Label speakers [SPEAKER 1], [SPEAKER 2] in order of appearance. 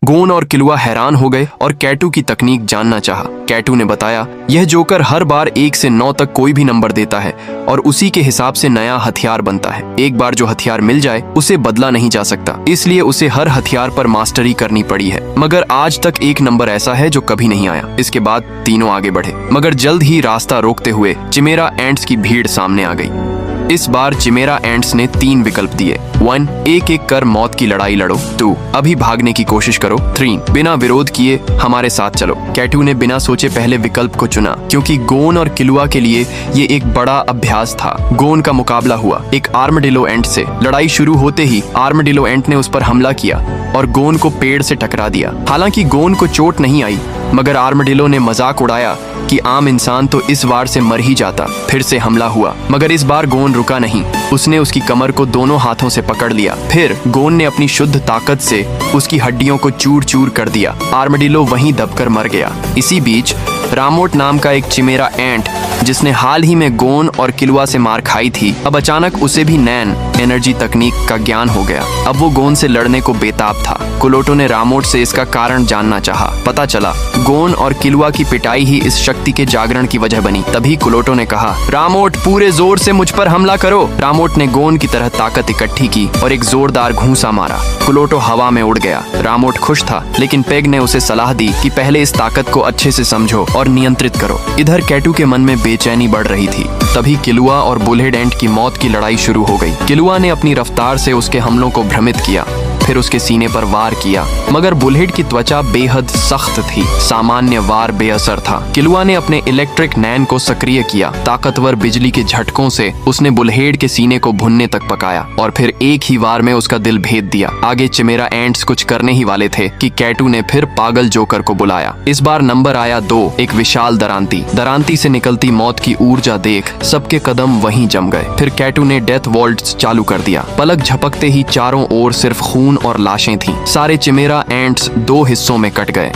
[SPEAKER 1] गोन और किलुआ हैरान हो गए और कैटू की तकनीक जानना चाहा। कैटू ने बताया, यह जोकर हर बार 1 से 9 तक कोई भी नंबर देता है और उसी के हिसाब से नया हथियार बनता है। एक बार जो हथियार मिल जाए उसे बदला नहीं जा सकता, इसलिए उसे हर हथियार पर मास्टरी करनी पड़ी है। मगर आज तक एक नंबर ऐसा है जो कभी नहीं आया। इसके बाद तीनों आगे बढ़े, मगर जल्द ही रास्ता रोकते हुए चिमेरा एंट्स की भीड़ सामने आ गई। इस बार चिमेरा एंट्स ने 3 विकल्प दिए। 1, एक एक कर मौत की लड़ाई लड़ो। 2, अभी भागने की कोशिश करो। 3, बिना विरोध किए हमारे साथ चलो। कैटू ने बिना सोचे पहले विकल्प को चुना, क्योंकि गोन और किलुआ के लिए ये एक बड़ा अभ्यास था। गोन का मुकाबला हुआ एक आर्मडिलो एंट से। लड़ाई शुरू होते ही आर्मडिलो एंट ने उस पर हमला किया और गोन को पेड़ से टकरा दिया। हालांकि गोन को चोट नहीं आई, मगर आर्मडिलो ने मजाक उड़ाया कि आम इंसान तो इस वार से मर ही जाता। फिर से हमला हुआ, मगर इस बार गोन रुका नहीं। उसने उसकी कमर को दोनों हाथों से पकड़ लिया। फिर गोन ने अपनी शुद्ध ताकत से उसकी हड्डियों को चूर चूर कर दिया। आर्मडिलो वहीं दबकर मर गया। इसी बीच रामोट नाम का एक चिमेरा एंट, जिसने हाल ही में गोन और किलुआ से मार खाई थी, अब अचानक उसे भी नैन एनर्जी तकनीक का ज्ञान हो गया। अब वो गोन से लड़ने को बेताब था। कुलोटो ने रामोट से इसका कारण जानना चाहा। पता चला गोन और किलुआ की पिटाई ही इस शक्ति के जागरण की वजह बनी। तभी कुलोटो ने कहा, रामोट पूरे जोर से मुझ पर हमला करो। रामोट ने गोन की तरह ताकत इकट्ठी की और एक जोरदार घूंसा मारा। कुलोटो हवा में उड़ गया। रामोट खुश था, लेकिन पेग ने उसे सलाह दी कि पहले इस ताकत को अच्छे से समझो और नियंत्रित करो। इधर कैटू के मन में बेचैनी बढ़ रही थी। तभी किलुआ और बुलहेड एंट की मौत की लड़ाई शुरू हो गई। किलुआ ने अपनी रफ्तार से उसके हमलों को भ्रमित किया, फिर उसके सीने पर वार किया, मगर बुलहेड की त्वचा बेहद सख्त थी। सामान्य वार बेअसर था। किलुआ ने अपने इलेक्ट्रिक नैन को सक्रिय किया। ताकतवर बिजली के झटकों से उसने बुलहेड के सीने को भुनने तक पकाया और फिर एक ही वार में उसका दिल भेद दिया। आगे चिमेरा एंट्स कुछ करने ही वाले थे कि कैटू ने फिर पागल जोकर को बुलाया। इस बार नंबर आया 2, एक विशाल दरांती। दरांती से निकलती मौत की ऊर्जा देख सबके कदम वहीं जम गए। फिर कैटू ने डेथ वॉल्ट्स चालू कर दिया। पलक झपकते ही चारों ओर सिर्फ खून और लाशें थीं। सारे चिमेरा एंट्स 2 हिस्सों में कट गए।